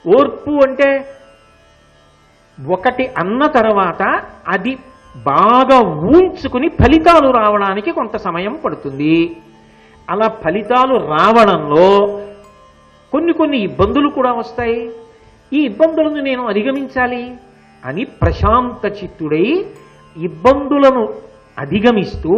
ఓర్పు అంటే ఒకటి అన్న తర్వాత అది బాగా ఊంచుకుని ఫలితాలు రావడానికి కొంత సమయం పడుతుంది. అలా ఫలితాలు రావడంలో కొన్ని ఇబ్బందులు కూడా వస్తాయి. ఈ ఇబ్బందులను నేను అధిగమించాలి అని ప్రశాంత చిత్తుడై ఇబ్బందులను అధిగమిస్తూ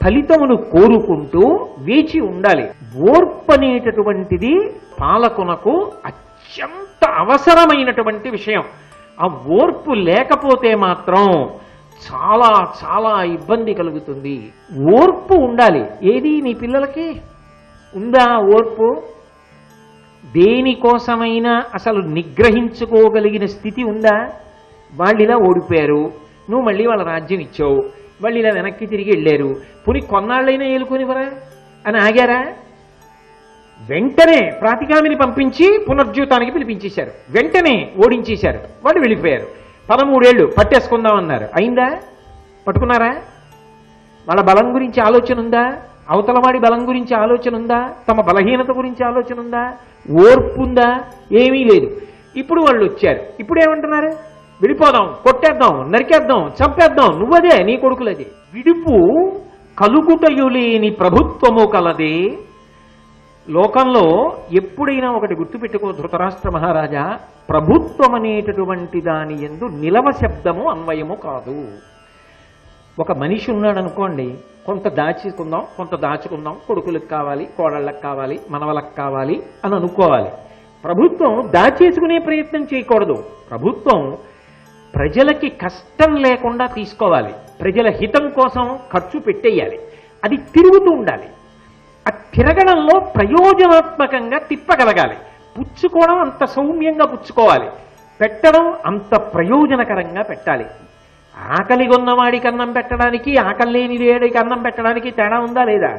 ఫలితమును కోరుకుంటూ వేచి ఉండాలి. ఓర్పు అనేటటువంటిది పాలకునకు అత్యంత అవసరమైనటువంటి విషయం. ఆ ఓర్పు లేకపోతే మాత్రం చాలా చాలా ఇబ్బంది కలుగుతుంది. ఓర్పు ఉండాలి. ఏది నీ పిల్లలకి ఉందా ఓర్పు? దేనికోసమైనా అసలు నిగ్రహించుకోగలిగిన స్థితి ఉందా? వాళ్ళు ఇలా ఓడిపోయారు, నువ్వు మళ్ళీ వాళ్ళ రాజ్యం ఇచ్చావు, వాళ్ళు ఇలా వెనక్కి తిరిగి వెళ్ళారు, పుని కొన్నాళ్ళైనా ఏలుకొనివరా అని ఆగారా? వెంటనే ప్రాతిగామిని పంపించి పునర్జీవితానికి పిలిపించేశారు, వెంటనే ఓడించేశారు, వాళ్ళు వెళ్ళిపోయారు. 13 ఏళ్ళు పట్టేసుకుందామన్నారు, అయిందా? పట్టుకున్నారా? వాళ్ళ బలం గురించి ఆలోచన ఉందా? అవతలవాడి బలం గురించి ఆలోచన ఉందా? తమ బలహీనత గురించి ఆలోచన ఉందా? ఓర్పు ఉందా? ఏమీ లేదు. ఇప్పుడు వాళ్ళు వచ్చారు, ఇప్పుడు ఏమంటున్నారు? విడిపోదాం, కొట్టేద్దాం, నరికేద్దాం, చంపేద్దాం, నువ్వదే, నీ కొడుకులదే. విడుపు కలుగుటయులేని ప్రభుత్వము కలదే. లోకంలో ఎప్పుడైనా ఒకటి గుర్తుపెట్టుకో ధృతరాష్ట్ర మహారాజా, ప్రభుత్వం అనేటటువంటి దాని యందు నిలవ శబ్దము అన్వయము కాదు. ఒక మనిషి ఉన్నాడు అనుకోండి, కొంత దాచుకుందాం, కొంత దాచుకుందాం, కొడుకులకు కావాలి, కోడళ్ళకు కావాలి, మనవలకు కావాలి అని అనుకోవాలి. ప్రభుత్వం దాచేసుకునే ప్రయత్నం చేయకూడదు. ప్రభుత్వం ప్రజలకి కష్టం లేకుండా తీసుకోవాలి, ప్రజల హితం కోసం ఖర్చు పెట్టేయాలి, అది తిరుగుతూ ఉండాలి. ఆ తిరగడంలో ప్రయోజనాత్మకంగా తిప్పగలగాలి. పుచ్చుకోవడం అంత సౌమ్యంగా పుచ్చుకోవాలి, పెట్టడం అంత ప్రయోజనకరంగా పెట్టాలి. ఆకలి కొన్నవాడికి అన్నం పెట్టడానికి, ఆకలి లేని వేడికి అన్నం పెట్టడానికి తేడా ఉందా లేదా?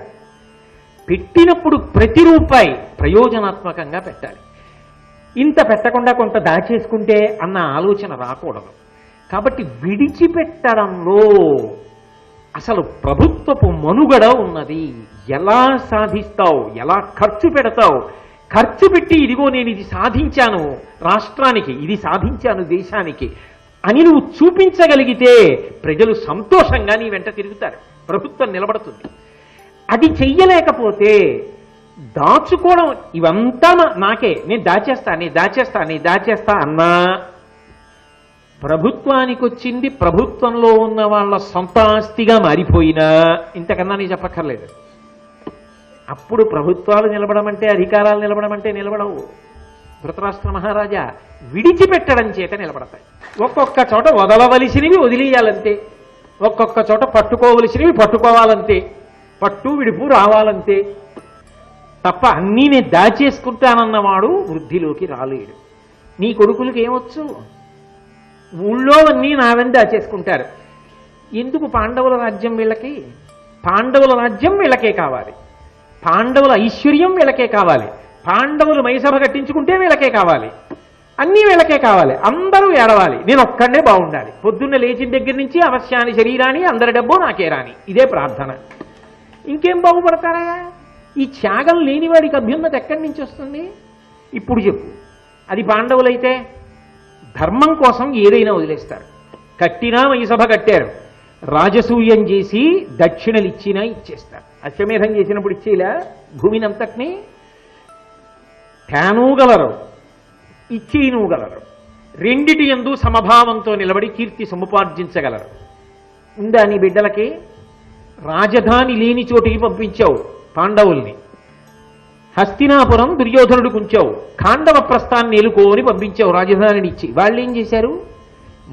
పెట్టినప్పుడు ప్రతి రూపాయి ప్రయోజనాత్మకంగా పెట్టాలి. ఇంత పెట్టకుండా కొంత దాచేసుకుంటే అన్న ఆలోచన రాకూడదు. కాబట్టి విడిచిపెట్టడంలో అసలు ప్రభుత్వపు మనుగడ ఉన్నది. ఎలా సాధిస్తావు, ఎలా ఖర్చు పెడతావు, ఖర్చు పెట్టి ఇదిగో నేను ఇది సాధించాను రాష్ట్రానికి, ఇది సాధించాను దేశానికి అని నువ్వు చూపించగలిగితే ప్రజలు సంతోషంగా నీ వెంట తిరుగుతారు, ప్రభుత్వం నిలబడుతుంది. అది చెయ్యలేకపోతే దాచుకోవడం, ఇవంతా నాకే, నేను దాచేస్తా అన్నా ప్రభుత్వానికి వచ్చింది ప్రభుత్వంలో ఉన్న వాళ్ళ సొంత ఆస్తిగా మారిపోయినా ఇంతకన్నా నేను చెప్పక్కర్లేదు. అప్పుడు ప్రభుత్వాలు నిలబడమంటే, అధికారాలు నిలబడమంటే నిలబడవు. ధృతరాష్ట్ర మహారాజా విడిచిపెట్టడం చేత నిలబడతాయి. ఒక్కొక్క చోట వదలవలసినవి వదిలేయాలంతే, ఒక్కొక్క చోట పట్టుకోవలసినవి పట్టుకోవాలంతే, పట్టు విడుపు రావాలంతే తప్ప అన్నీ నేను దాచేసుకుంటానన్నవాడు వృద్ధిలోకి రాలేడు. నీ కొడుకులకి ఏమొచ్చు? ఊళ్ళో అన్నీ నావని దాచేసుకుంటారు. ఎందుకు పాండవుల రాజ్యం వీళ్ళకి? పాండవుల రాజ్యం వీళ్ళకే కావాలి, పాండవుల ఐశ్వర్యం వీళ్ళకే కావాలి, పాండవులు మైసభ కట్టించుకుంటే వీళ్ళకే కావాలి, అన్నీ వీళ్ళకే కావాలి. అందరూ ఏడవాలి, నేను ఒక్కడే బాగుండాలి, పొద్దున్న లేచిన దగ్గర నుంచి అవశ్యాన్ని శరీరాన్ని అందరి డబ్బు నాకే రాని, ఇదే ప్రార్థన. ఇంకేం బాగుపడతారా? ఈ త్యాగం లేనివాడికి అభ్యున్నతి ఎక్కడి నుంచి వస్తుంది? ఇప్పుడు చెప్పు. అది పాండవులైతే ధర్మం కోసం ఏదైనా వదిలేస్తారు. కట్టినా మైసభ కట్టారు, రాజసూయం చేసి దక్షిణలు ఇచ్చినా ఇచ్చేస్తారు. అశ్వమేధం చేసినప్పుడు ఇచ్చేలా భూమినంతటినీ తేనూగలరు, ఇచ్చేయనూగలరు. రెండిటి యందు సమభావంతో నిలబడి కీర్తి సముపార్జించగలరు. ఉందా నీ బిడ్డలకి? రాజధాని లేని చోటికి పంపించావు పాండవుల్ని, హస్తినాపురం దుర్యోధనుడికి ఉంచావు, ఖాండవ ప్రస్థాన్ని ఎలుకోని పంపించావు రాజధానిని ఇచ్చి. వాళ్ళు ఏం చేశారు?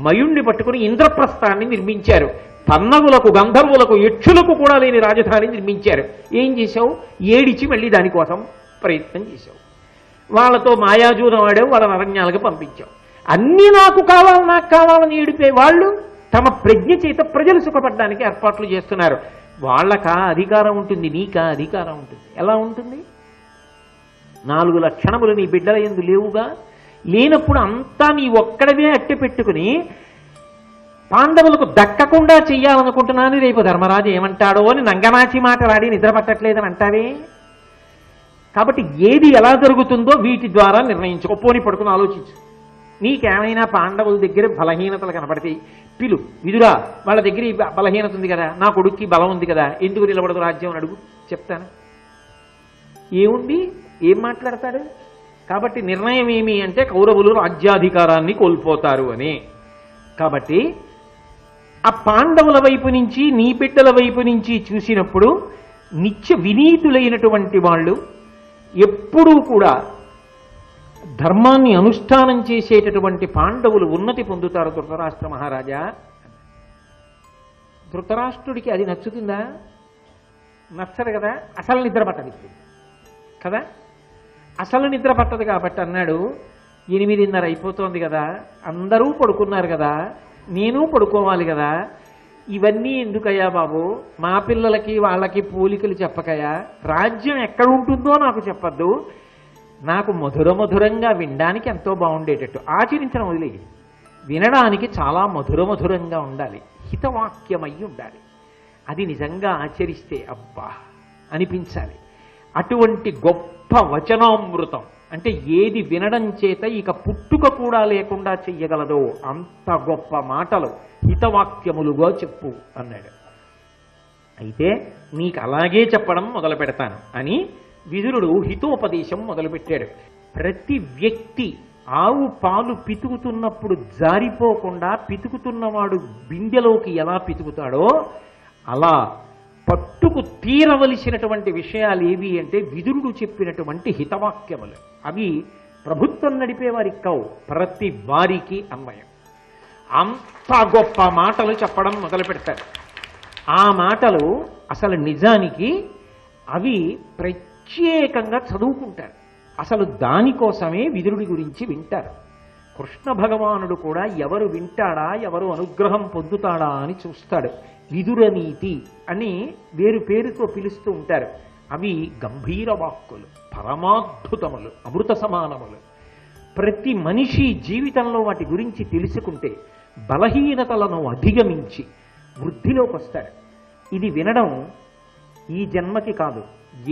మయుణ్ణి పట్టుకుని ఇంద్రప్రస్థాన్ని నిర్మించారు. పన్నవులకు, గంధర్వులకు, యక్షులకు కూడా లేని రాజధాని నిర్మించారు. ఏం చేశావు? ఏడిచి మళ్ళీ దానికోసం ప్రయత్నం చేశావు. వాళ్ళతో మాయాజూదం ఆడావు, వాళ్ళ అరణ్యాలకు పంపించావు. అన్నీ నాకు కావాలని ఏడిపే వాళ్ళు తమ ప్రజ్ఞ చేత ప్రజలు సుఖపడడానికి ఏర్పాట్లు చేస్తున్నారు. వాళ్ళకా అధికారం ఉంటుంది, నీకా అధికారం ఉంటుంది? ఎలా ఉంటుంది? 4 లక్షణములు నీ బిడ్డల యందు లేవుగా. లేనప్పుడు అంతా నీ ఒక్కడవే అట్టె పెట్టుకుని పాండవులకు దక్కకుండా చెయ్యాలనుకుంటున్నాను, రేపు ధర్మరాజు ఏమంటాడో అని నంగనాచి మాటలాడి నిద్ర పట్టట్లేదని అంటావే. కాబట్టి ఏది ఎలా జరుగుతుందో వీటి ద్వారా నిర్ణయించుకో. పోని పడుకుని ఆలోచించు. నీకేమైనా పాండవుల దగ్గర బలహీనతలు కనపడతాయి, పిలు. విదురా, వాళ్ళ దగ్గర ఈ బలహీనత ఉంది కదా, నా కొడుక్కి బలం ఉంది కదా, ఎందుకు నిలబడదు రాజ్యం అని అడుగు, చెప్తాను. ఏముంది, ఏం మాట్లాడతాడు? కాబట్టి నిర్ణయం ఏమి అంటే కౌరవులు రాజ్యాధికారాన్ని కోల్పోతారు అని. కాబట్టి ఆ పాండవుల వైపు నుంచి, నీ బిడ్డల వైపు నుంచి చూసినప్పుడు నిత్య వినీతులైనటువంటి వాళ్ళు, ఎప్పుడూ కూడా ధర్మాన్ని అనుష్ఠానం చేసేటటువంటి పాండవులు ఉన్నతి పొందుతారు. ధృతరాష్ట్ర మహారాజా, ధృతరాష్ట్రుడికి అది నచ్చుతుందా? నచ్చదు కదా. అసలు నిద్ర పట్టదు ఇప్పుడు కదా, అసలు నిద్ర పట్టదు. కాబట్టి అన్నాడు, 8:30 అయిపోతోంది కదా, అందరూ పడుకున్నారు కదా, నేను పడుకోవాలి కదా, ఇవన్నీ ఎందుకయ్యా బాబు, మా పిల్లలకి వాళ్ళకి పోలికలు చెప్పకయ్యా, రాజ్యం ఎక్కడ ఉంటుందో నాకు చెప్పద్దు, నాకు మధురంగా వినడానికి ఎంతో బాగుండేటట్టు, ఆచరించడం వదిలే, వినడానికి చాలా మధురంగా ఉండాలి, హితవాక్యమై ఉండాలి, అది నిజంగా ఆచరిస్తే అబ్బా అనిపించాలి. అటువంటి గొప్ప వచనామృతం అంటే ఏది వినడం చేత ఇక పుట్టుక కూడా లేకుండా చెయ్యగలదో అంత గొప్ప మాటలు హితవాక్యములుగా చెప్పు అన్నాడు. అయితే నీకు అలాగే చెప్పడం మొదలు పెడతాను అని విదురుడు హితోపదేశం మొదలుపెట్టాడు. ప్రతి వ్యక్తి ఆవు పాలు పితుకుతున్నప్పుడు జారిపోకుండా పితుకుతున్నవాడు బిందెలోకి ఎలా పితుకుతాడో అలా పట్టుకు తీరవలసినటువంటి విషయాలు ఏవి అంటే విదురుడు చెప్పినటువంటి హితవాక్యములు. అవి ప్రభుత్వం నడిపేవారికి కావు, ప్రతి వారికి అన్వయం. అంత గొప్ప మాటలు చెప్పడం మొదలు పెడతారు. ఆ మాటలు అసలు నిజానికి అవి ప్రత్యేకంగా చదువుకుంటారు. అసలు దానికోసమే విదురుడి గురించి వింటారు. కృష్ణ భగవానుడు కూడా ఎవరు వింటాడా, ఎవరు అనుగ్రహం పొందుతాడా అని చూస్తాడు. విదురనీతి అని వేరు పేరుతో పిలుస్తూ ఉంటారు. అవి గంభీర వాక్కులు, పరమాద్భుతములు, అమృత సమానములు. ప్రతి మనిషి జీవితంలో వాటి గురించి తెలుసుకుంటే బలహీనతలను అధిగమించి వృద్ధిలోకి వస్తాడు. ఇది వినడం ఈ జన్మకి కాదు,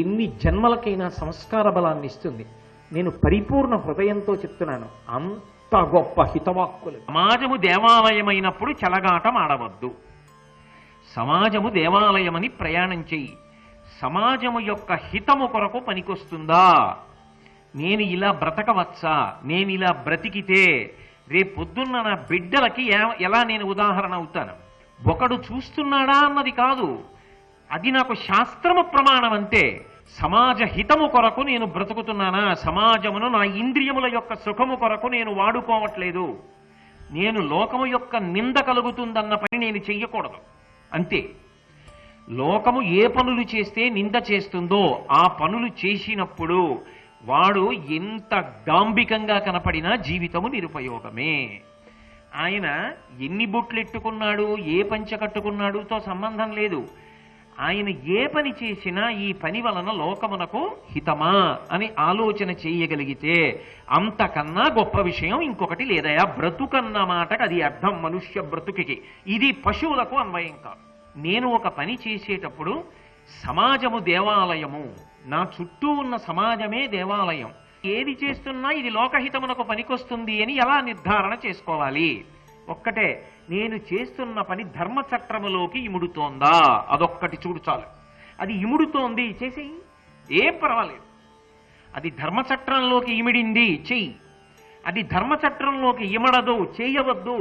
ఎన్ని జన్మలకైనా సంస్కార బలాన్ని ఇస్తుంది. నేను పరిపూర్ణ హృదయంతో చెప్తున్నాను, అంత గొప్ప హితవాక్కులు. సమాజము దేవాలయమైనప్పుడు చెలగాటం ఆడవద్దు. సమాజము దేవాలయమని ప్రయాణం చెయ్యి. సమాజము యొక్క హితము కొరకు పనికొస్తుందా, నేను ఇలా బ్రతకవచ్చా, నేను ఇలా బ్రతికితే రేపొద్దున్న నా బిడ్డలకి ఎలా నేను ఉదాహరణ అవుతాను. ఒకడు చూస్తున్నాడా అన్నది కాదు, అది నాకు శాస్త్రము ప్రమాణం. అంతే, సమాజ హితము కొరకు నేను బ్రతుకుతున్నానా, సమాజమును నా ఇంద్రియముల యొక్క సుఖము కొరకు నేను వాడుకోవట్లేదు, నేను లోకము యొక్క నింద కలుగుతుందన్న పని నేను చెయ్యకూడదు. అంతే, లోకము ఏ పనులు చేస్తే నింద చేస్తుందో ఆ పనులు చేసినప్పుడు వాడు ఎంత డాంబికంగా కనపడినా జీవితము నిరుపయోగమే. ఆయన ఎన్ని బొట్లెట్టుకున్నాడు, ఏ పంచ కట్టుకున్నాడుతో సంబంధం లేదు. ఆయన ఏ పని చేసినా ఈ పని వలన లోకమునకు హితమా అని ఆలోచన చేయగలిగితే అంతకన్నా గొప్ప విషయం ఇంకొకటి లేదయా. బ్రతుకన్న మాటకు అది అర్థం మనుష్య బ్రతుకికి. ఇది పశువులకు అన్వయం కాదు. నేను ఒక పని చేసేటప్పుడు సమాజము దేవాలయము, నా చుట్టూ ఉన్న సమాజమే దేవాలయం, ఏది చేస్తున్నా ఇది లోకహితమునకు పనికొస్తుంది అని ఎలా నిర్ధారణ చేసుకోవాలి? ఒక్కటే, నేను చేస్తున్న పని ధర్మచట్రములోకి ఇముడుతోందా, అదొక్కటి చూడు చాలు. అది ఇముడుతోంది చేసేయి, ఏం పర్వాలేదు. అది ధర్మచట్రంలోకి ఇమిడింది చెయ్యి, అది ధర్మచట్రంలోకి ఇమడదు చేయవద్దు.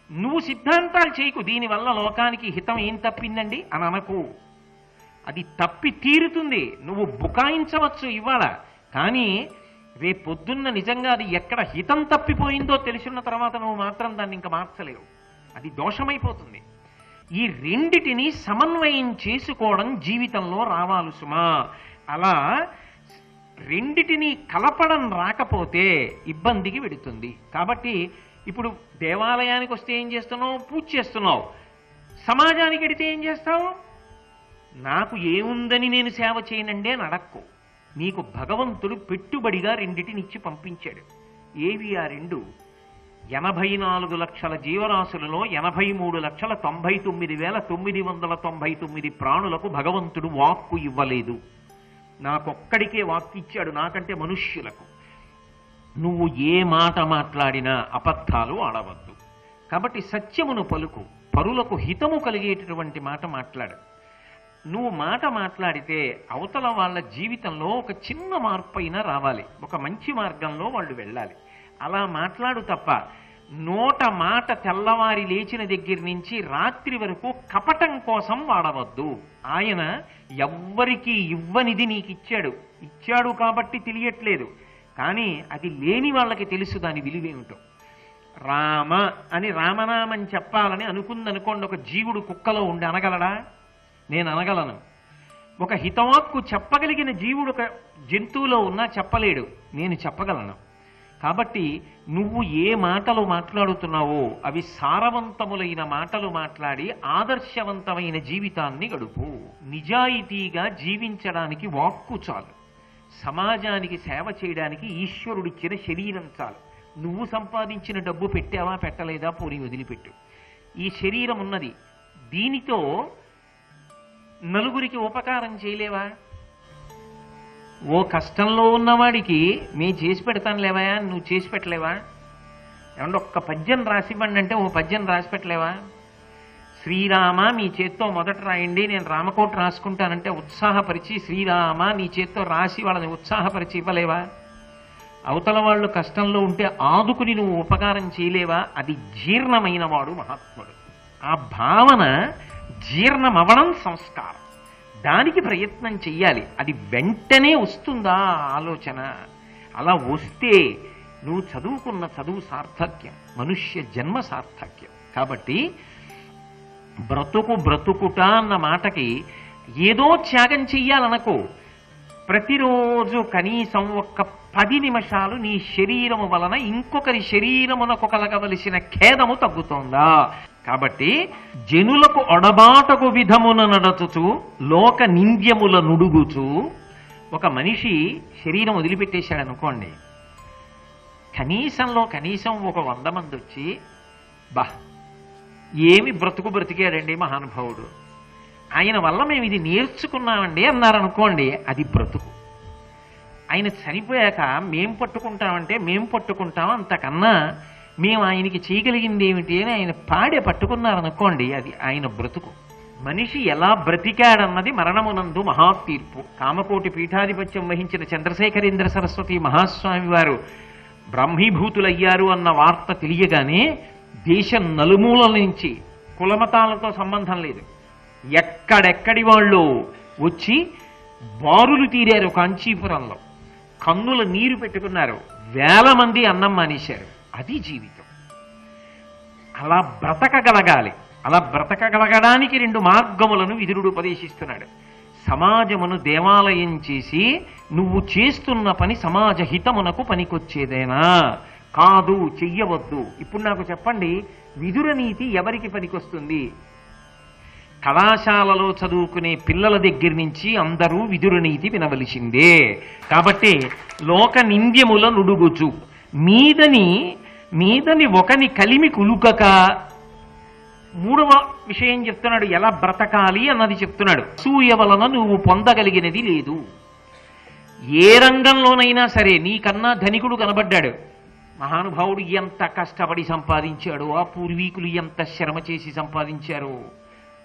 నువ్వు సిద్ధాంతాలు చేయకు, దీనివల్ల లోకానికి హితం ఏం తప్పిందండి అని అనకు. అది తప్పి తీరుతుంది, నువ్వు బుకాయించవచ్చు ఇవాళ, కానీ రేపొద్దున్న నిజంగా అది ఎక్కడ హితం తప్పిపోయిందో తెలిసిన తర్వాత నువ్వు మాత్రం దాన్ని ఇంకా మార్చలేవు, అది దోషమైపోతుంది. ఈ రెండిటిని సమన్వయం చేసుకోవడం జీవితంలో రావాలి సుమా. అలా రెండిటిని కలపడం రాకపోతే ఇబ్బందికి వెడుతుంది. కాబట్టి ఇప్పుడు దేవాలయానికి వస్తే ఏం చేస్తున్నావు? పూజ చేస్తున్నావు. సమాజానికి వెడితే ఏం చేస్తావు? నాకు ఏముందని నేను సేవ చేయనండి అని అడక్కు. నీకు భగవంతుడు పెట్టుబడిగా రెండిటినిచ్చి పంపించాడు. ఏవి ఆ రెండు? 84 లక్షల జీవరాశులలో 83,99,999 ప్రాణులకు భగవంతుడు వాక్కు ఇవ్వలేదు. నాకొక్కడికే వాక్కు ఇచ్చాడు, నాకంటే మనుష్యులకు. నువ్వు ఏ మాట మాట్లాడినా అబద్ధాలు ఆడవద్దు. కాబట్టి సత్యమును పలుకు, పరులకు హితము కలిగేటటువంటి మాట మాట్లాడు. నువ్వు మాట మాట్లాడితే అవతల వాళ్ళ జీవితంలో ఒక చిన్న మార్పు అయినా రావాలి, ఒక మంచి మార్గంలో వాళ్ళు వెళ్ళాలి. అలా మాట్లాడు తప్ప నోట మాట తెల్లవారి లేచిన దగ్గర నుంచి రాత్రి వరకు కపటం కోసం వాడవద్దు. ఆయన ఎవ్వరికీ ఇవ్వనిది నీకు ఇచ్చాడు కాబట్టి తెలియట్లేదు, కానీ అది లేని వాళ్ళకి తెలుసు దాని విలువేమిటో. రామ అని రామనామం చెప్పాలని అనుకుందనుకోండి, ఒక జీవుడు కుక్కలో ఉండి అనగలడా? నేను అనగలను. ఒక హితవాక్కు చెప్పగలిగిన జీవుడు ఒక జంతువులో ఉన్నా చెప్పలేడు, నేను చెప్పగలను. కాబట్టి నువ్వు ఏ మాటలు మాట్లాడుతున్నావో అవి సారవంతములైన మాటలు మాట్లాడి ఆదర్శవంతమైన జీవితాన్ని గడుపు. నిజాయితీగా జీవించడానికి వాక్కు చాలు, సమాజానికి సేవ చేయడానికి ఈశ్వరుడిచ్చిన శరీరం చాలు. నువ్వు సంపాదించిన డబ్బు పెట్టావా పెట్టలేదా పోనీ వదిలిపెట్టు. ఈ శరీరం ఉన్నది, దీనితో నలుగురికి ఉపకారం చేయలేవా? ఓ కష్టంలో ఉన్నవాడికి మేము చేసి పెడతాను లేవా, నువ్వు చేసి పెట్టలేవా? ఏమంటే ఒక్క పద్యం రాసివ్వండి అంటే ఓ పద్యం రాసి పెట్టలేవా? శ్రీరామ మీ చేత్తో మొదట రాయండి, నేను రామకోట రాసుకుంటానంటే ఉత్సాహపరిచి శ్రీరామ నీ చేత్తో రాసి వాళ్ళని ఉత్సాహపరిచి ఇవ్వలేవా? అవతల వాళ్ళు కష్టంలో ఉంటే ఆదుకుని నువ్వు ఉపకారం చేయలేవా? అది జీర్ణమైన వాడు మహాత్ముడు. ఆ భావన జీర్ణమవడం సంస్కారం, దానికి ప్రయత్నం చెయ్యాలి. అది వెంటనే వస్తుందా ఆలోచన? అలా వస్తే నువ్వు చదువుకున్న చదువు సార్థక్యం, మనుష్య జన్మ సార్థక్యం. కాబట్టి బ్రతుకుట అన్న మాటకి ఏదో త్యాగం చెయ్యాలనుకో. ప్రతిరోజు కనీసం ఒక్క 10 నిమిషాలు నీ శరీరము వలన ఇంకొకరి శరీరమునకు కలగవలసిన ఖేదము తగ్గుతోందా? కాబట్టి జనులకు ఒడబాటకు విధమున నడచుచు లోక నింద్యముల నుడుగుచు. ఒక మనిషి శరీరం వదిలిపెట్టేశాడు అనుకోండి, కనీసం ఒక 100 మంది వచ్చి ఏమి బ్రతికాడండి మహానుభావుడు, ఆయన వల్ల మేము ఇది నేర్చుకున్నామండి అన్నారనుకోండి, అది బ్రతుకు. ఆయన చనిపోయాక మేం పట్టుకుంటాం, అంతకన్నా మేము ఆయనకి చేయగలిగింది ఏమిటి అని ఆయన పట్టుకున్నారనుకోండి, అది ఆయన బ్రతుకు. మనిషి ఎలా బ్రతికాడన్నది మరణమునందు మహాతీర్పు. కామకోటి పీఠాధిపత్యం వహించిన చంద్రశేఖరేంద్ర సరస్వతి మహాస్వామి వారు బ్రహ్మీభూతులయ్యారు అన్న వార్త తెలియగానే దేశం నలుమూలల నుంచి, కులమతాలతో సంబంధం లేదు, ఎక్కడెక్కడి వాళ్ళు వచ్చి బారులు తీరారు. కాంచీపురంలో కన్నుల నీరు పెట్టుకున్నారు, 1000 మంది అన్నం మానేశారు. అది జీవితం. అలా బ్రతకగలగాలి. అలా బ్రతకగలగడానికి 2 మార్గములను విదురుడు ఉపదేశిస్తున్నాడు. సమాజమును దేవాలయం చేసి నువ్వు చేస్తున్న పని సమాజ హితమునకు పనికొచ్చేదేనా? కాదు, చెయ్యవద్దు. ఇప్పుడు నాకు చెప్పండి, విదుర నీతి ఎవరికి పనికొస్తుంది? కళాశాలలో చదువుకునే పిల్లల దగ్గర నుంచి అందరూ విదుర నీతి వినవలసిందే. కాబట్టి లోక నింద్యముల నుడుగుచు మీదని ఒకని కలిమి కులుకక. 3వ విషయం చెప్తున్నాడు, ఎలా బ్రతకాలి అన్నది చెప్తున్నాడు. అసూయ వలన నువ్వు పొందగలిగినది లేదు. ఏ రంగంలోనైనా సరే నీకన్నా ధనికుడు కనబడ్డాడు, మహానుభావుడు ఎంత కష్టపడి సంపాదించాడో, ఆ పూర్వీకులు ఎంత శ్రమ చేసి సంపాదించారో,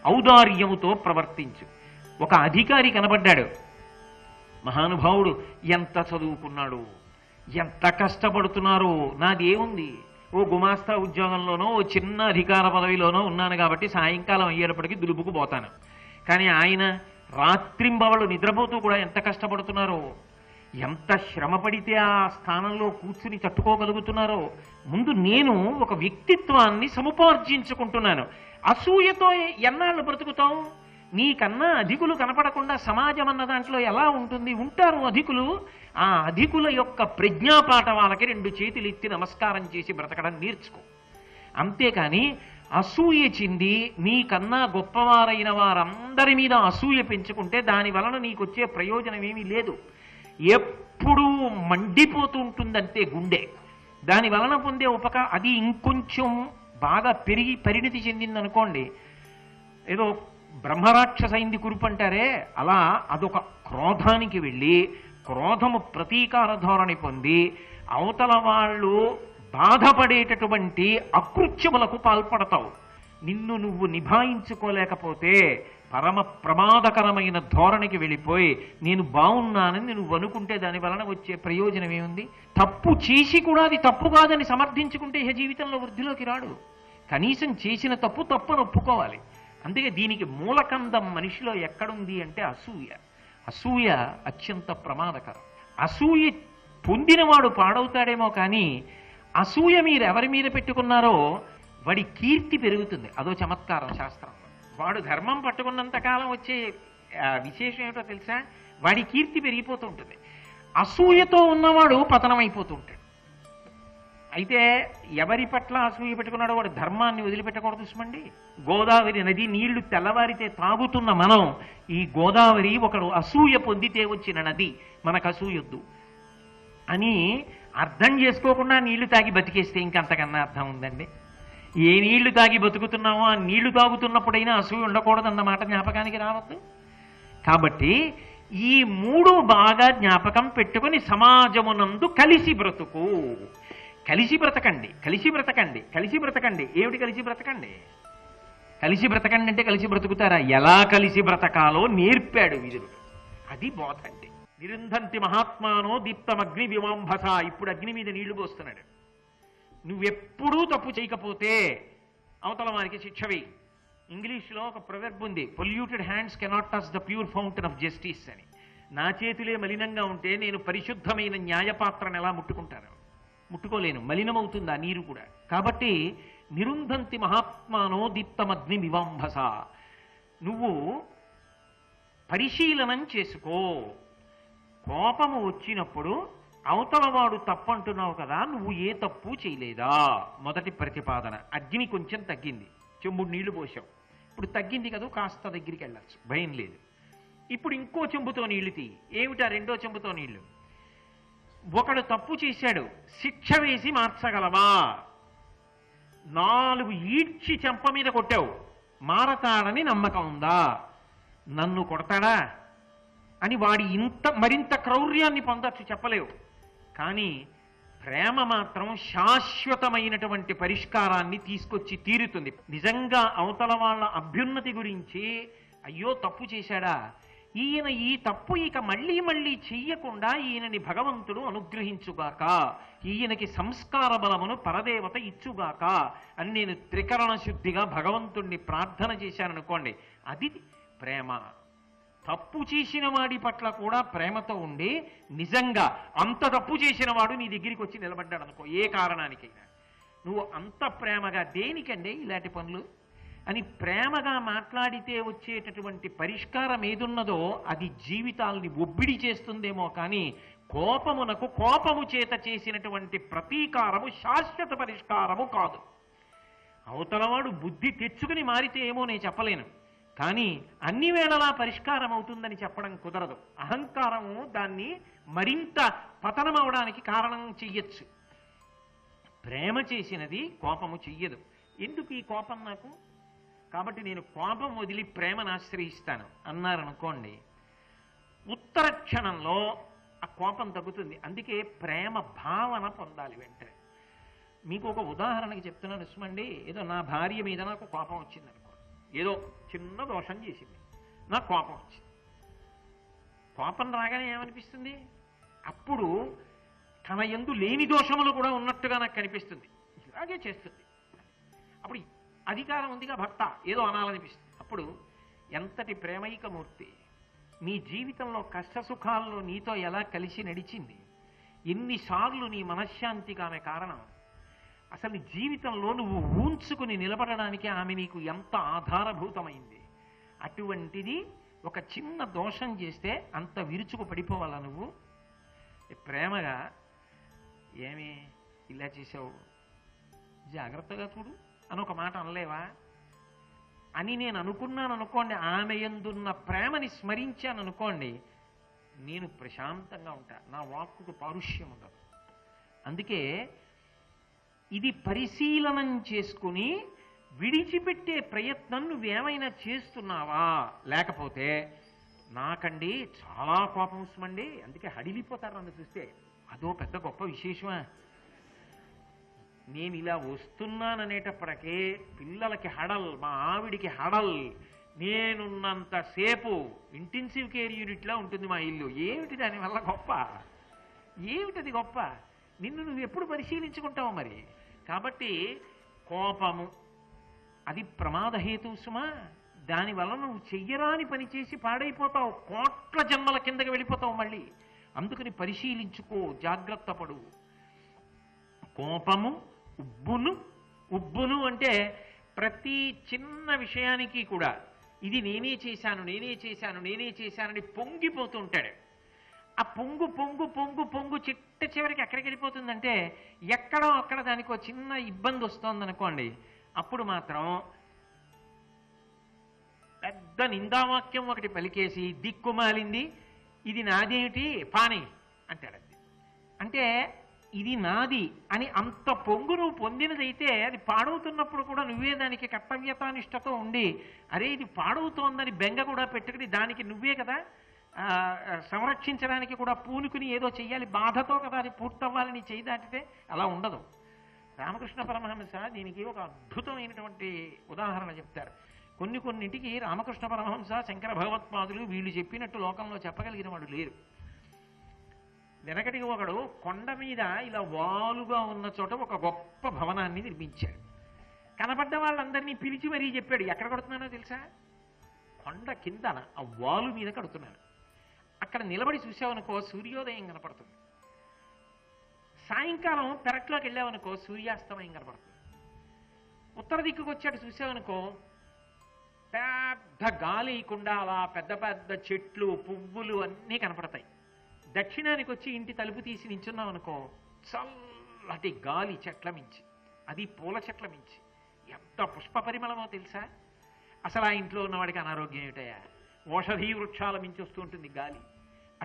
ఔదార్యముతో ప్రవర్తించు. ఒక అధికారి కనబడ్డాడు, మహానుభావుడు ఎంత చదువుకున్నాడు, ఎంత కష్టపడుతున్నారో, నాదేముంది, ఓ గుమాస్తా ఉద్యోగంలోనో ఓ చిన్న అధికార పదవిలోనో ఉన్నాను కాబట్టి సాయంకాలం అయ్యేటప్పటికీ దులుపుకు పోతాను. కానీ ఆయన రాత్రింబవళ్ళు నిద్రపోతూ కూడా ఎంత కష్టపడుతున్నారో, ఎంత శ్రమ పడితే ఆ స్థానంలో కూర్చుని తట్టుకోగలుగుతున్నారో. ముందు నేను ఒక వ్యక్తిత్వాన్ని సముపార్జించుకుంటున్నాను. అసూయతో ఎన్నాళ్ళు బ్రతుకుతాం? నీకన్నా అధికులు కనపడకుండా సమాజం అన్న దాంట్లో ఎలా ఉంటుంది? ఉంటారు అధికులు. ఆ అధికుల యొక్క ప్రజ్ఞాపాఠవాలకి 2 చేతులు ఎత్తి నమస్కారం చేసి బ్రతకడం నేర్చుకో. అంతేకాని అసూయ చెంది నీకన్నా గొప్పవారైన వారందరి మీద అసూయ పెంచుకుంటే దాని వలన నీకొచ్చే ప్రయోజనం ఏమీ లేదు. ఎప్పుడూ మండిపోతూ ఉంటుందంతే గుండె. దాని వలన పొందే అది ఇంకొంచెం బాగా పెరిగి పరిణితి చెందిందనుకోండి, ఏదో బ్రహ్మరాక్షసైంది కురుపు అంటారే, అలా అదొక క్రోధానికి వెళ్ళి క్రోధము ప్రతీకార ధోరణి పొంది అవతల వాళ్ళు బాధపడేటటువంటి అకృత్యములకు పాల్పడతావు. నిన్ను నువ్వు నిభాయించుకోలేకపోతే పరమ ప్రమాదకరమైన ధోరణికి వెళ్ళిపోయి నేను బాగున్నానని నువ్వు అనుకుంటే దాని వలన వచ్చే ప్రయోజనం ఏముంది? తప్పు చేసి కూడా అది తప్పు కాదని సమర్థించుకుంటే ఇహ జీవితంలో వృద్ధిలోకి రాడు. కనీసం చేసిన తప్పు తప్పును ఒప్పుకోవాలి. అందుకే దీనికి మూలకందం మనిషిలో ఎక్కడుంది అంటే అసూయ. అసూయ అత్యంత ప్రమాదకరం. అసూయ పొందినవాడు పాడవుతాడేమో కానీ అసూయ మీరు ఎవరి మీద పెట్టుకున్నారో వాడి కీర్తి పెరుగుతుంది. అదో చమత్కారం శాస్త్రంలో. వాడు ధర్మం పట్టుకున్నంతకాలం వచ్చే విశేషం ఏమిటో తెలుసా? వాడి కీర్తి పెరిగిపోతూ ఉంటుంది. అసూయతో ఉన్నవాడు పతనం అయిపోతూ ఉంటాడు. అయితే ఎవరి పట్ల అసూయ పెట్టుకున్నాడో వాడు ధర్మాన్ని వదిలిపెట్టకూడదు సుమండి. గోదావరి నది నీళ్లు తెల్లవారితే తాగుతున్న మనం ఈ గోదావరి ఒకడు అసూయ పొందితే వచ్చిన నది, మనకు అసూయొద్దు అని అర్థం చేసుకోకుండా నీళ్లు తాగి బతికేస్తే ఇంకంతకన్నా అర్థం ఉందండి? ఏ నీళ్లు తాగి బతుకుతున్నామో ఆ నీళ్లు తాగుతున్నప్పుడైనా అసూయ ఉండకూడదన్నమాట జ్ఞాపకానికి రావద్దు. కాబట్టి ఈ మూడు బాగా జ్ఞాపకం పెట్టుకుని సమాజమునందు కలిసి బ్రతుకు. కలిసి బ్రతకండి, కలిసి బ్రతకండి, కలిసి బ్రతకండి. ఏమిటి కలిసి బ్రతకండి? కలిసి బ్రతకండి అంటే కలిసి బ్రతుకుతారా? ఎలా కలిసి బ్రతకాలో నేర్పాడు విదురుడు. అది బోధ అంటే. నిరుంధంతి మహాత్మానో దీప్తమగ్ని వివాంభస. ఇప్పుడు అగ్ని మీద నీళ్లు పోస్తున్నాడు. నువ్వెప్పుడూ తప్పు చేయకపోతే అవతల వారికి శిక్ష వేయి. ఇంగ్లీష్లో ఒక ప్రొవెర్బ్ ఉంది, polluted hands cannot touch the pure fountain of justice అని. నా చేతులే మలినంగా ఉంటే నేను పరిశుద్ధమైన న్యాయపాత్రను ఎలా ముట్టుకుంటాను? ముట్టుకోలేను, మలినమవుతుంది ఆ నీరు కూడా. కాబట్టి నిరుంధంతి మహాత్మానో దీప్తమగ్ని వివాంభస. నువ్వు పరిశీలనం చేసుకో. కోపము వచ్చినప్పుడు అవతలవాడు తప్పంటున్నావు కదా, నువ్వు ఏ తప్పు చేయలేదా? మొదటి ప్రతిపాదన. అగ్ని కొంచెం తగ్గింది, చెంబుడు నీళ్లు పోసావు, ఇప్పుడు తగ్గింది కదా, కాస్త దగ్గరికి వెళ్ళచ్చు, భయం లేదు. ఇప్పుడు ఇంకో చెంబుతో నీళ్లు తీ. ఏమిటా రెండో చెంబుతో నీళ్లు? ఒకడు తప్పు చేశాడు, శిక్ష వేసి మార్చగలవా? 4 ఈడ్చి చెంప మీద కొట్టావు, మారతాడని నమ్మకం ఉందా? నన్ను కొడతాడా అని వాడి మరింత క్రౌర్యాన్ని పొందచ్చు, చెప్పలేవు. కానీ ప్రేమ మాత్రం శాశ్వతమైనటువంటి పరిష్కారాన్ని తీసుకొచ్చి తీరుతుంది. నిజంగా అవతల వాళ్ళ అభ్యున్నతి గురించి అయ్యో తప్పు చేశాడా, ఈయన ఈ తప్పు ఇక మళ్ళీ మళ్ళీ చెయ్యకుండా ఈయనని భగవంతుడు అనుగ్రహించుగాక, ఈయనకి సంస్కార బలమును పరదేవత ఇచ్చుగాక అని నేను త్రికరణ శుద్ధిగా భగవంతుణ్ణి ప్రార్థన చేశాననుకోండి, అది ప్రేమ. తప్పు చేసిన వాడి పట్ల కూడా ప్రేమతో ఉండి నిజంగా అంత తప్పు చేసిన వాడు నీ దగ్గరికి వచ్చి నిలబడ్డాడు అనుకో, ఏ కారణానికైనా, నువ్వు అంత ప్రేమగా దేనికండి ఇలాంటి పనులు అని ప్రేమగా మాట్లాడితే వచ్చేటటువంటి పరిష్కారం ఏదున్నదో అది జీవితాల్ని ఒబ్బిడి చేస్తుందేమో కానీ కోపమునకు కోపము చేత చేసినటువంటి ప్రతీకారము శాశ్వత పరిష్కారము కాదు. అవతలవాడు బుద్ధి తెచ్చుకుని మారితే ఏమో నేను చెప్పలేను, కానీ అన్ని వేళలా పరిష్కారం అవుతుందని చెప్పడం కుదరదు. అహంకారము దాన్ని మరింత పతనం అవడానికి కారణం చెయ్యొచ్చు. ప్రేమ చేసినది కోపము చెయ్యదు. ఎందుకు ఈ కోపం నాకు, కాబట్టి నేను కోపం వదిలి ప్రేమను ఆశ్రయిస్తాను అన్నారనుకోండి, ఉత్తర క్షణంలో ఆ కోపం తగ్గుతుంది. అందుకే ప్రేమ భావన పొందాలి వెంటనే. మీకు ఒక ఉదాహరణకి చెప్తున్నాను సుమండి. ఏదో నా భార్య మీద నాకు కోపం వచ్చింది అనుకో, ఏదో చిన్న దోషం చేసింది, నాకు కోపం వచ్చింది. కోపం రాగానే ఏమనిపిస్తుంది? అప్పుడు తన యందు లేని దోషములు కూడా ఉన్నట్టుగా నాకు కనిపిస్తుంది, ఇలాగే చేస్తుంది. అప్పుడు అధికారం ఉందిగా భర్త, ఏదో అనాలనిపిస్తుంది. అప్పుడు ఎంతటి ప్రేమైకమూర్తి, నీ జీవితంలో కష్టసుఖాల్లో నీతో ఎలా కలిసి నడిచింది, ఎన్నిసార్లు నీ మనశ్శాంతికి ఆమె కారణం, అసలు నీ జీవితంలో నువ్వు ఊంచుకుని నిలబడడానికి ఆమె నీకు ఎంత ఆధారభూతమైంది. అటువంటిది ఒక చిన్న దోషం చేస్తే అంత విరుచుకు పడిపోవాలా నువ్వు? ప్రేమగా ఏమి ఇలా చేసావు, జాగ్రత్తగా చూడు అని ఒక మాట అనలేవా అని నేను అనుకున్నాను అనుకోండి, ఆమె యందున్న ప్రేమని స్మరించాను అనుకోండి, నేను ప్రశాంతంగా ఉంటా, నా వాక్కుకు పారుష్యం ఉండదు. అందుకే ఇది పరిశీలనం చేసుకుని విడిచిపెట్టే ప్రయత్నం నువ్వేమైనా చేస్తున్నావా? లేకపోతే నాకండి చాలా కోపం వస్తుందండి, అందుకే హడిలిపోతారు నన్ను చూస్తే. అదో పెద్ద గొప్ప విశేషమా? నేను ఇలా వస్తున్నాననేటప్పటికే పిల్లలకి హడల్, మా ఆవిడికి హడల్. నేనున్నంతసేపు ఇంటెన్సివ్ కేర్ యూనిట్లా ఉంటుంది మా ఇల్లు. ఏమిటి దానివల్ల గొప్ప? ఏమిటది గొప్ప? నిన్ను నువ్వు ఎప్పుడు పరిశీలించుకుంటావు మరి? కాబట్టి కోపము అది ప్రమాదహేతు సుమా. దానివల్ల నువ్వు చెయ్యరాని పని చేసి పాడైపోతావు, కోట్ల జన్మల కిందకి వెళ్ళిపోతావు మళ్ళీ. అందుకని పరిశీలించుకో, జాగ్రత్త పడు. కోపము ఉబ్బును అంటే ప్రతి చిన్న విషయానికి కూడా ఇది నేనే చేశానని పొంగిపోతూ ఉంటాడు. ఆ పొంగు చిట్ట చివరికి ఎక్కడికి వెళ్ళిపోతుందంటే ఎక్కడో అక్కడ దానికి ఒక చిన్న ఇబ్బంది వస్తోందనుకోండి, అప్పుడు మాత్రం పెద్ద నిందావాక్యం ఒకటి పలికేసి దిక్కుమాలింది, ఇది నాదేమిటి పాని అంటాడు. అంటే ఇది నాది అని అంత పొంగు నువ్వు పొందినదైతే అది పాడవుతున్నప్పుడు కూడా నువ్వే దానికి కర్తవ్యతానిష్టతో ఉండి, అరే ఇది పాడవుతోందని బెంగ కూడా పెట్టుకుని దానికి నువ్వే కదా సంరక్షించడానికి కూడా పూనుకుని ఏదో చెయ్యాలి, బాధతో కదా అది పూర్తవ్వాలని చేయి దాటితే అలా ఉండదు. రామకృష్ణ పరమహంస దీనికి ఒక అద్భుతమైనటువంటి ఉదాహరణ చెప్తారు. కొన్నింటికి రామకృష్ణ పరమహంస, శంకర భగవత్పాదులు వీళ్ళు చెప్పినట్టు లోకంలో చెప్పగలిగిన వాడు లేరు. వెనకటికి ఒకడు కొండ మీద ఇలా వాలుగా ఉన్న చోట ఒక గొప్ప భవనాన్ని నిర్మించాడు. కనపడ్డ వాళ్ళందరినీ పిలిచి మరీ చెప్పాడు, ఎక్కడ కడుతున్నానో తెలుసా? కొండ కిందన ఆ వాలు మీద కడుతున్నాను. అక్కడ నిలబడి చూసావనుకో సూర్యోదయం కనపడుతుంది, సాయంకాలం పెరట్లోకి వెళ్ళావనుకో సూర్యాస్తమయం కనపడుతుంది. ఉత్తర దిక్కుకు వచ్చాడు చూసావనుకో పెద్ద గాలి ఇయకుండా అలా పెద్ద పెద్ద చెట్లు పువ్వులు అన్నీ కనపడతాయి. దక్షిణానికి వచ్చి ఇంటి తలుపు తీసి నించున్నాం అనుకో చల్లటి గాలి చెట్ల మించి, అది పూల చెట్ల మించి ఎంత పుష్ప పరిమళమో తెలుసా? అసలు ఆ ఇంట్లో ఉన్నవాడికి అనారోగ్యం ఏమిటయా? ఓషధీ వృక్షాల మించి వస్తూ ఉంటుంది గాలి.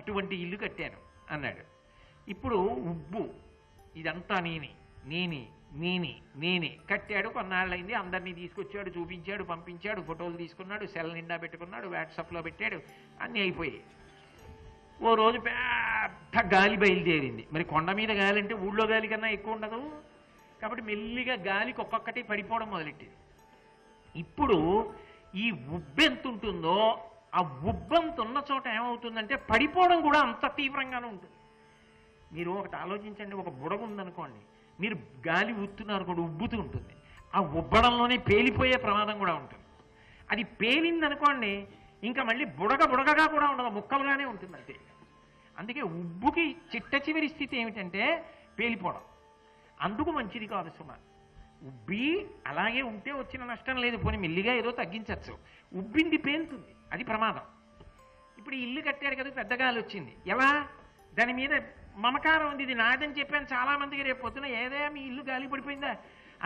అటువంటి ఇల్లు కట్టాను అన్నాడు. ఇప్పుడు ఉబ్బు, ఇదంతా నేనే కట్టాడు. కొన్నాళ్ళైంది, అందరినీ తీసుకొచ్చాడు, చూపించాడు, పంపించాడు, ఫోటోలు తీసుకున్నాడు, సెల్ నిండా పెట్టుకున్నాడు, వాట్సాప్లో పెట్టాడు, అన్నీ అయిపోయాయి. ఓ రోజు పెద్ద గాలి బయలుదేరింది. మరి కొండ మీద గాలి అంటే ఊళ్ళో గాలి కన్నా ఎక్కువ ఉండదు కాబట్టి మెల్లిగా గాలికి ఒక్కొక్కటి పడిపోవడం మొదలెట్టింది. ఇప్పుడు ఈ ఉబ్బెంత ఉంటుందో ఆ ఉబ్బంత ఉన్న చోట ఏమవుతుందంటే పడిపోవడం కూడా అంత తీవ్రంగానే ఉంటుంది. మీరు ఒకటి ఆలోచించండి, ఒక బుడగ ఉందనుకోండి, మీరు గాలి ఊతున్నారు కూడా ఉబ్బుతూ ఉంటుంది, ఆ ఉబ్బడంలోనే పేలిపోయే ప్రమాదం కూడా ఉంటుంది. అది పేలిందనుకోండి ఇంకా మళ్ళీ బుడగగా కూడా ఉండదు, ముక్కలుగానే ఉంటుంది అంతే. అందుకే ఉబ్బుకి చిట్ట చివరి స్థితి ఏమిటంటే పేలిపోవడం. అందుకు మంచిది కాదు సుమ. ఉబ్బి అలాగే ఉంటే వచ్చిన నష్టం లేదు, పోనీ మెల్లిగా ఏదో తగ్గించచ్చు. ఉబ్బింది పేలుతుంది, అది ప్రమాదం. ఇప్పుడు ఇల్లు కట్టారు కదా, పెద్ద గాలి వచ్చింది, ఎలా? దాని మీద మమకారం ఉంది, ఇది నాదని చెప్పాను చాలా మందికి. రేపు పొద్దున ఏదే మీ ఇల్లు గాలి పడిపోయిందా,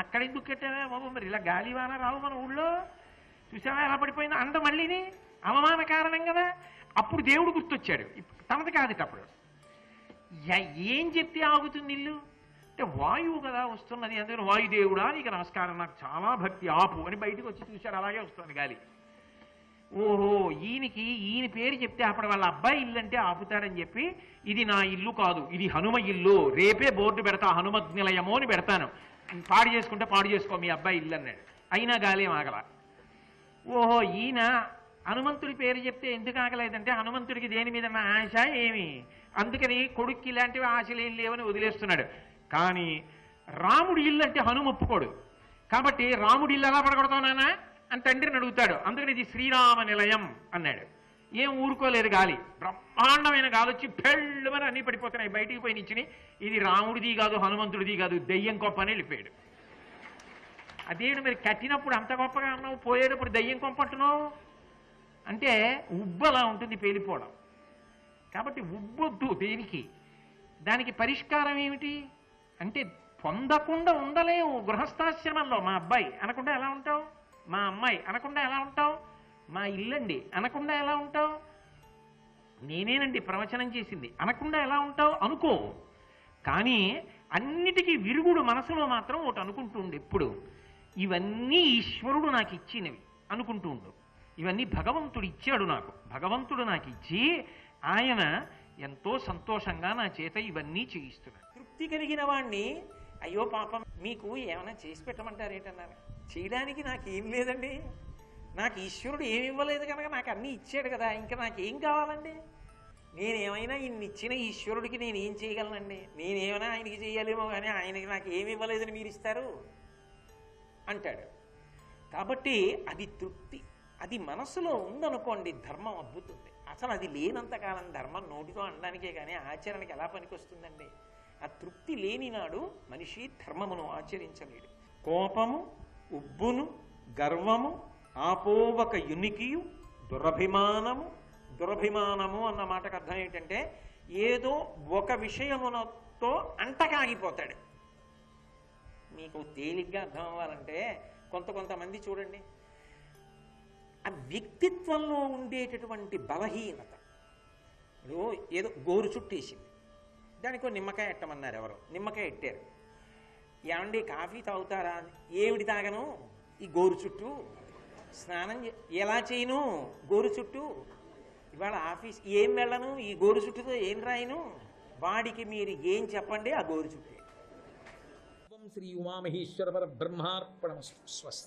అక్కడ ఎందుకు కట్టావా బాబు, మరి ఇలా గాలి వాన రావు మన ఊళ్ళో, చూసావా ఎలా పడిపోయిందా అంత మళ్ళీని అవమాన కారణం కదా. అప్పుడు దేవుడు గుర్తొచ్చాడు, తనది కాదు. అప్పుడు ఏం చెప్తే ఆగుతుంది ఇల్లు అంటే వాయువు కదా వస్తున్నది, అందుకని వాయుదేవుడా నీకు నమస్కారం, నాకు చాలా భక్తి, ఆపు అని బయటకు వచ్చి చూశాడు, అలాగే వస్తుంది గాలి. ఓహో ఈయన పేరు చెప్తే అప్పుడు వాళ్ళ అబ్బాయి ఇల్లు అంటే ఆపుతాడని చెప్పి ఇది నా ఇల్లు కాదు, ఇది హనుమ ఇల్లు, రేపే బోర్డు పెడతా హనుమజ్ఞలయమో అని పెడతాను, పాడు చేసుకుంటే పాడు చేసుకో మీ అబ్బాయి ఇల్లు అన్నాడు. అయినా గాలి ఏం ఆగల. ఓహో ఈయన హనుమంతుడి పేరు చెప్తే ఎందుకు ఆగలేదంటే హనుమంతుడికి దేని మీద ఆశ ఏమి, అందుకని కొడుక్కి ఇలాంటివి ఆశలు ఏం లేవని వదిలేస్తున్నాడు. కానీ రాముడి ఇల్లు అంటే హనుమ ఒప్పుకోడు కాబట్టి రాముడి ఇల్లు ఎలా పడగొడతావు నాన్న అని తండ్రిని అడుగుతాడు. అందుకని ఇది శ్రీరామ నిలయం అన్నాడు. ఏం ఊరుకోలేదు, గాలి బ్రహ్మాండమైన గాలి వచ్చి పెళ్ళమని అన్నీ పడిపోతున్నాయి, బయటికి పోయి నించుని ఇది రాముడిది కాదు హనుమంతుడిది కాదు దెయ్యం కొంప అని వెళ్ళిపోయాడు. అదేడు మరి కట్టినప్పుడు అంత గొప్పగా అన్నావు, పోయేటప్పుడు దెయ్యం కొంప అంటున్నావు అంటే ఉబ్బు అలా ఉంటుంది, పేలిపోవడం. కాబట్టి ఉబ్బొద్దు దేనికి. దానికి పరిష్కారం ఏమిటి అంటే పొందకుండా ఉండలేవు. గృహస్థాశ్రమంలో మా అబ్బాయి అనకుండా ఎలా ఉంటావు, మా అమ్మాయి అనకుండా ఎలా ఉంటావు, మా ఇల్లండి అనకుండా ఎలా ఉంటావు, నేనేనండి ప్రవచనం చేసింది అనకుండా ఎలా ఉంటావు అనుకో. కానీ అన్నిటికీ విరుగుడు మనసులో మాత్రం ఒకటి అనుకుంటూ ఉండు ఎప్పుడు, ఇవన్నీ ఈశ్వరుడు నాకు ఇచ్చినవి అనుకుంటూ ఉండు. ఇవన్నీ భగవంతుడు ఇచ్చాడు నాకు. భగవంతుడు నాకు ఇచ్చి ఆయన ఎంతో సంతోషంగా నా చేత ఇవన్నీ చేయిస్తున్నాడు. తృప్తి కలిగిన వాణ్ణి అయ్యో పాపం మీకు ఏమైనా చేసి పెట్టమంటారేంటన్నారు. చేయడానికి నాకేం లేదండి. నాకు ఈశ్వరుడు ఏమి ఇవ్వలేదు కనుక నాకు అన్నీ ఇచ్చాడు కదా, ఇంకా నాకేం కావాలండి. నేనేమైనా ఇన్ని ఇచ్చిన ఈశ్వరుడికి నేను ఏం చేయగలనండి. నేనేమైనా ఆయనకి చేయాలేమో కానీ ఆయనకి నాకు ఏమి ఇవ్వలేదని మీరు ఇస్తారు అంటాడు. కాబట్టి అది తృప్తి. అది మనసులో ఉందనుకోండి, ధర్మం అద్భుతుంది. అసలు అది లేనంతకాలం ధర్మం నోటితో అనడానికే కానీ ఆచరణకి ఎలా పనికొస్తుందండి. ఆ తృప్తి లేని నాడు మనిషి ధర్మమును ఆచరించలేడు. కోపము, ఉబ్బును, గర్వము, ఆపోవక యునికియు, దురభిమానము. దురభిమానము అన్న మాటకు అర్థం ఏంటంటే ఏదో ఒక విషయమునతో అంటకాగిపోతాడు. మీకు తేలిగ్గా అర్థం అవ్వాలంటే కొంతమంది చూడండి, ఆ వ్యక్తిత్వంలో ఉండేటటువంటి బలహీనత. ఇప్పుడు ఏదో గోరు చుట్టేసింది, దానికో నిమ్మకాయ ఎట్టమన్నారు ఎవరో, నిమ్మకాయ ఎట్టారు. ఏమండి కాఫీ తాగుతారా? ఏమిటి తాగను, ఈ గోరు చుట్టూ. స్నానం ఎలా చేయను, గోరు చుట్టూ. ఇవాళ ఆఫీస్ ఏం వెళ్ళను, ఈ గోరు చుట్టూతో ఏం రాయను. వాడికి మీరు ఏం చెప్పండి, ఆ గోరు చుట్టే. శ్రీ ఉమామహేశ్వర పరబ్రహ్మార్పణమస్తు. స్వస్తి.